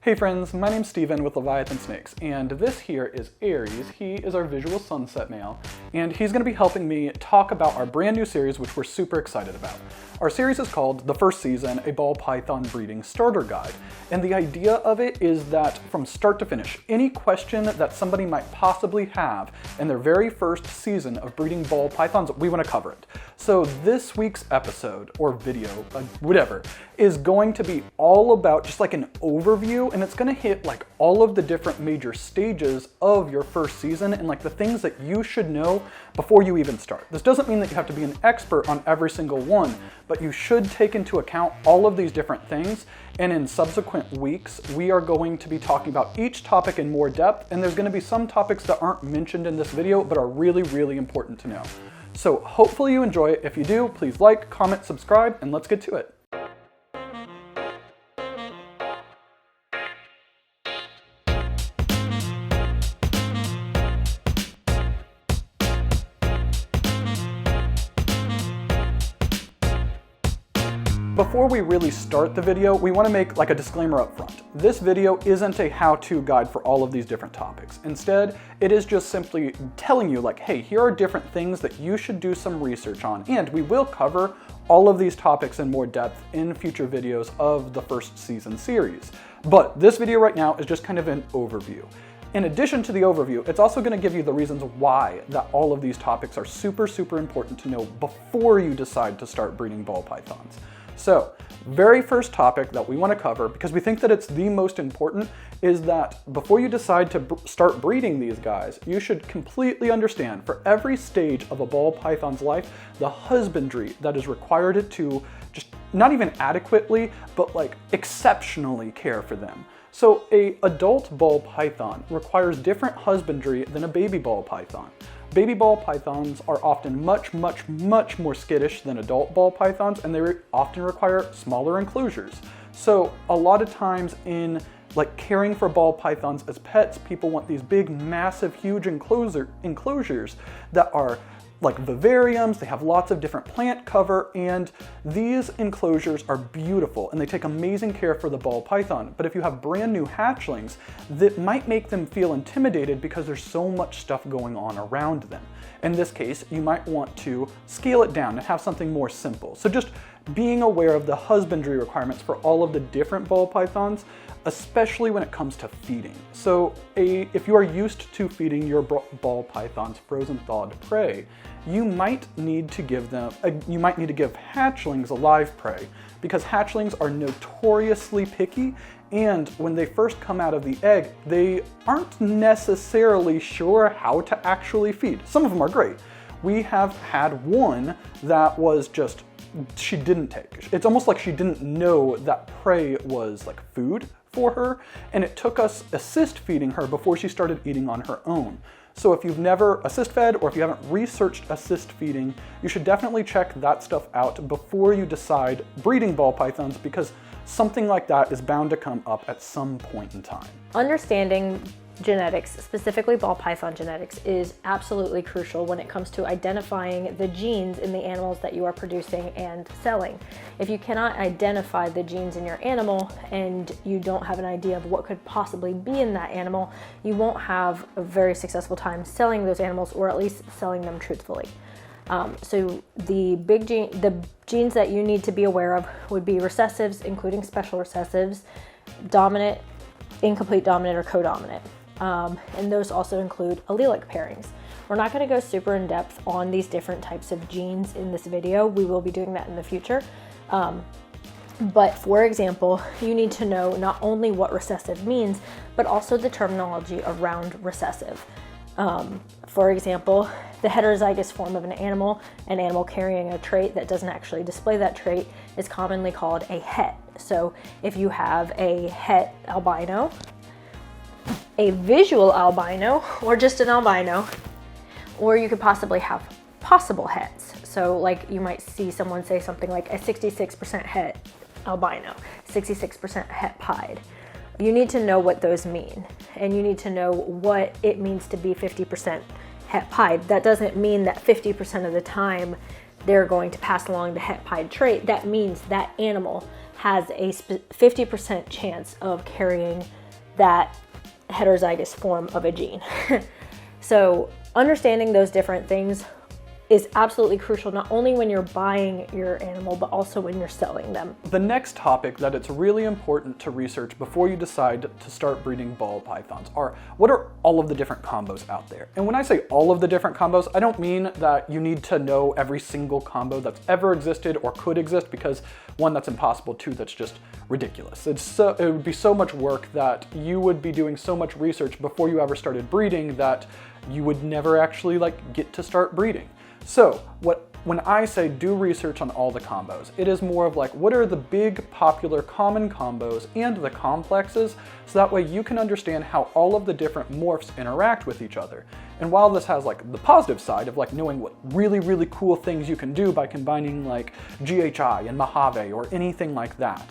Hey friends, my name's Steven with Leviathan Snakes, and this here is Aries. He is our visual sunset male, and he's going to be helping me talk about our brand new series, which we're super excited about. Our series is called The First Season, a Ball Python Breeding Starter Guide, and the idea of it is that from start to finish, any question that somebody might possibly have in their very first season of breeding ball pythons, we want to cover it. So this week's episode, or video, whatever, is going to be all about just like an overview, and it's going to hit like all of the different major stages of your first season and like the things that you should know before you even start. This doesn't mean that you have to be an expert on every single one, but you should take into account all of these different things, and in subsequent weeks we are going to be talking about each topic in more depth, and there's going to be some topics that aren't mentioned in this video but are really, really important to know. So hopefully you enjoy it. If you do, please like, comment, subscribe, and let's get to it. Before we really start the video, we want to make like a disclaimer up front. This video isn't a how-to guide for all of these different topics. Instead, it is just simply telling you like, hey, here are different things that you should do some research on, and we will cover all of these topics in more depth in future videos of the first season series. But this video right now is just kind of an overview. In addition to the overview, it's also going to give you the reasons why that all of these topics are super, super important to know before you decide to start breeding ball pythons. So, very first topic that we want to cover, because we think that it's the most important, is that before you decide to start breeding these guys, you should completely understand for every stage of a ball python's life, the husbandry that is required to just not even adequately, but like exceptionally care for them. So a adult ball python requires different husbandry than a baby ball python. Baby ball pythons are often much more skittish than adult ball pythons, and they often require smaller enclosures. So a lot of times in like caring for ball pythons as pets, people want these big, massive, huge enclosures that are like vivariums. They have lots of different plant cover, and these enclosures are beautiful and they take amazing care for the ball python. But if you have brand new hatchlings, that might make them feel intimidated because there's so much stuff going on around them. In this case, you might want to scale it down and have something more simple. So just being aware of the husbandry requirements for all of the different ball pythons, especially when it comes to feeding. So if you are used to feeding your ball pythons frozen thawed prey, you might need to give hatchlings a live prey, because hatchlings are notoriously picky, and when they first come out of the egg, they aren't necessarily sure how to actually feed. Some of them are great. We have had one that was just, she didn't take. It's almost like she didn't know that prey was like food for her, and it took us assist feeding her before she started eating on her own. So if you've never assist fed, or if you haven't researched assist feeding, you should definitely check that stuff out before you decide breeding ball pythons, because something like that is bound to come up at some point in time. Understanding genetics, specifically ball python genetics, is absolutely crucial when it comes to identifying the genes in the animals that you are producing and selling. If you cannot identify the genes in your animal and you don't have an idea of what could possibly be in that animal, you won't have a very successful time selling those animals, or at least selling them truthfully. So the genes that you need to be aware of would be recessives, including special recessives, dominant, incomplete dominant, or codominant. And those also include allelic pairings. We're not going to go super in depth on these different types of genes in this video. We will be doing that in the future. But for example, you need to know not only what recessive means, but also the terminology around recessive. For example, the heterozygous form of an animal carrying a trait that doesn't actually display that trait, is commonly called a het. So if you have a het albino, a visual albino, or just an albino, or you could possibly have possible hets. So like you might see someone say something like a 66% het albino, 66% het pied. You need to know what those mean, and you need to know what it means to be 50% het pied. That doesn't mean that 50% of the time they're going to pass along the het-pied trait, that means that animal has a 50% chance of carrying that heterozygous form of a gene. So understanding those different things is absolutely crucial, not only when you're buying your animal, but also when you're selling them. The next topic that it's really important to research before you decide to start breeding ball pythons are, what are all of the different combos out there? And when I say all of the different combos, I don't mean that you need to know every single combo that's ever existed or could exist, because one, that's impossible, two, that's just ridiculous. It would be so much work that you would be doing so much research before you ever started breeding that you would never actually get to start breeding. So when I say do research on all the combos, it is more of what are the big popular common combos and the complexes, so that way you can understand how all of the different morphs interact with each other. And while this has the positive side of knowing what really, really cool things you can do by combining GHI and Mojave or anything like that,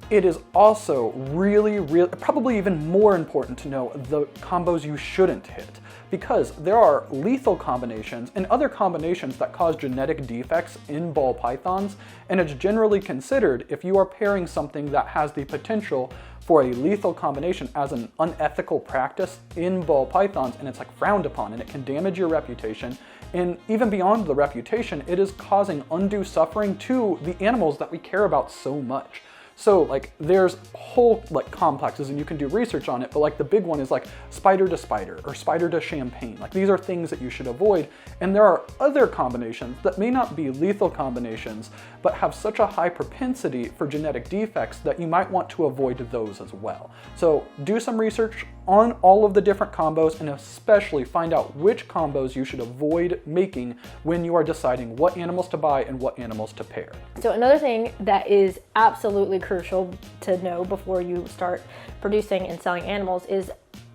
it is also really, probably even more important to know the combos you shouldn't hit, because there are lethal combinations and other combinations that cause genetic defects in ball pythons, and it's generally considered, if you are pairing something that has the potential for a lethal combination, as an unethical practice in ball pythons, and it's frowned upon, and it can damage your reputation. And even beyond the reputation, it is causing undue suffering to the animals that we care about so much. So there's whole complexes, and you can do research on it, but the big one is spider to spider or spider to champagne. These are things that you should avoid. And there are other combinations that may not be lethal combinations, but have such a high propensity for genetic defects that you might want to avoid those as well. So do some research on all of the different combos, and especially find out which combos you should avoid making when you are deciding what animals to buy and what animals to pair. So another thing that is absolutely crucial to know before you start producing and selling animals is,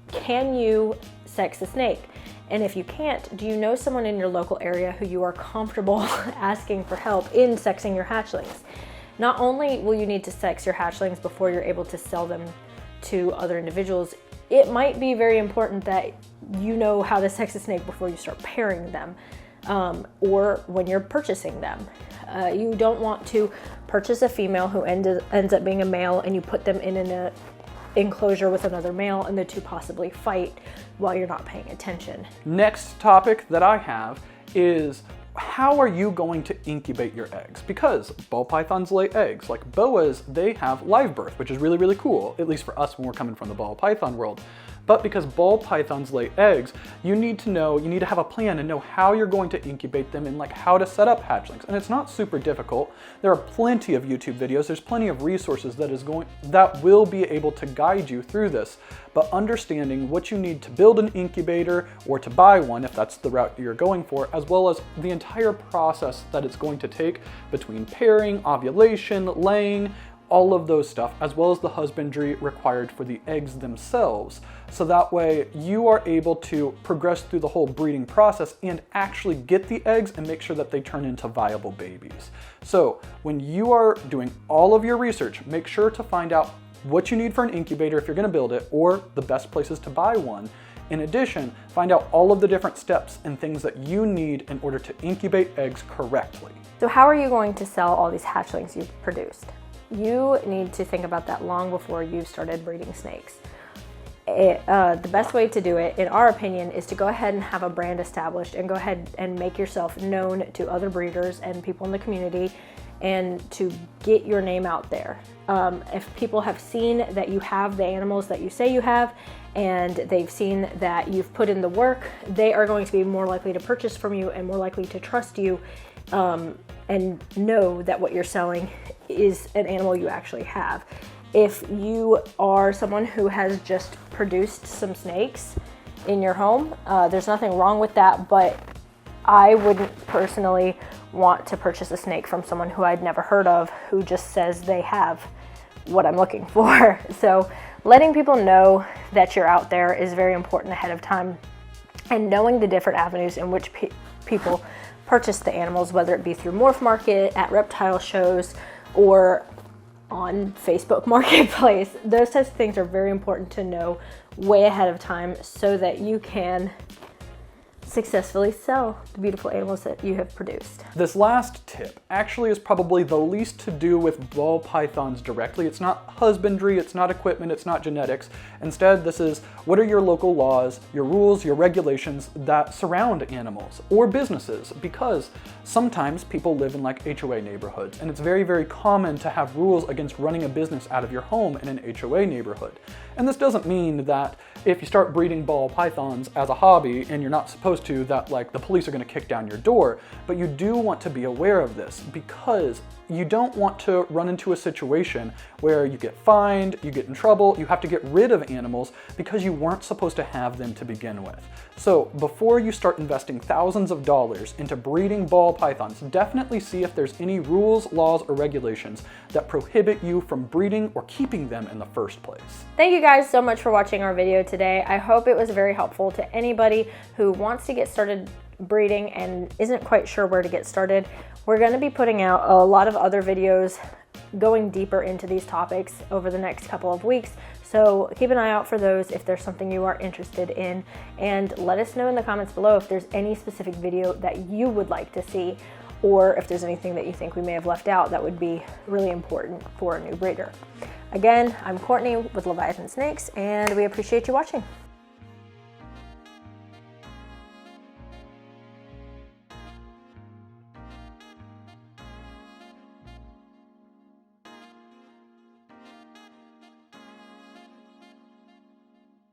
can you sex a snake? And if you can't, do you know someone in your local area who you are comfortable asking for help in sexing your hatchlings? Not only will you need to sex your hatchlings before you're able to sell them to other individuals, it might be very important that you know how to sex a snake before you start pairing them, or when you're purchasing them. You don't want to purchase a female who ends up being a male, and you put them in an enclosure with another male, and the two possibly fight while you're not paying attention. Next topic that I have is, how are you going to incubate your eggs? Because ball pythons lay eggs. Boas, they have live birth, which is really, really cool, at least for us when we're coming from the ball python world. But because ball pythons lay eggs, you need to have a plan and know how you're going to incubate them, and how to set up hatchlings. And it's not super difficult. There are plenty of YouTube videos, there's plenty of resources that will be able to guide you through this. But understanding what you need to build an incubator, or to buy one if that's the route you're going for, as well as the entire process that it's going to take between pairing, ovulation, laying, all of those stuff, as well as the husbandry required for the eggs themselves. So that way you are able to progress through the whole breeding process and actually get the eggs and make sure that they turn into viable babies. So when you are doing all of your research, make sure to find out what you need for an incubator if you're going to build it, or the best places to buy one. In addition, find out all of the different steps and things that you need in order to incubate eggs correctly. So how are you going to sell all these hatchlings you've produced? You need to think about that long before you've started breeding snakes. The best way to do it, in our opinion, is to go ahead and have a brand established, and go ahead and make yourself known to other breeders and people in the community, and to get your name out there. If people have seen that you have the animals that you say you have, and they've seen that you've put in the work, they are going to be more likely to purchase from you and more likely to trust you, and know that what you're selling is an animal you actually have. If you are someone who has just produced some snakes in your home, there's nothing wrong with that, but I wouldn't personally want to purchase a snake from someone who I'd never heard of, who just says they have what I'm looking for. So letting people know that you're out there is very important ahead of time, and knowing the different avenues in which people purchase the animals, whether it be through Morph Market, at reptile shows, or on Facebook Marketplace. Those types of things are very important to know way ahead of time, so that you can successfully sell the beautiful animals that you have produced. This last tip actually is probably the least to do with ball pythons directly. It's not husbandry, it's not equipment, it's not genetics. Instead, this is what are your local laws, your rules, your regulations that surround animals or businesses, because sometimes people live in like HOA neighborhoods, and it's very, very common to have rules against running a business out of your home in an HOA neighborhood. And this doesn't mean that if you start breeding ball pythons as a hobby and you're not supposed to, that like the police are going to kick down your door, but you do want to be aware of this because you don't want to run into a situation where you get fined, you get in trouble, you have to get rid of animals because you weren't supposed to have them to begin with. So before you start investing thousands of dollars into breeding ball pythons, definitely see if there's any rules, laws, or regulations that prohibit you from breeding or keeping them in the first place. Thank you guys so much for watching our video today. I hope it was very helpful to anybody who wants to get started breeding and isn't quite sure where to get started. We're going to be putting out a lot of other videos going deeper into these topics over the next couple of weeks. So keep an eye out for those if there's something you are interested in, and let us know in the comments below if there's any specific video that you would like to see, or if there's anything that you think we may have left out that would be really important for a new breeder. Again, I'm Courtney with Leviathan Snakes, and we appreciate you watching.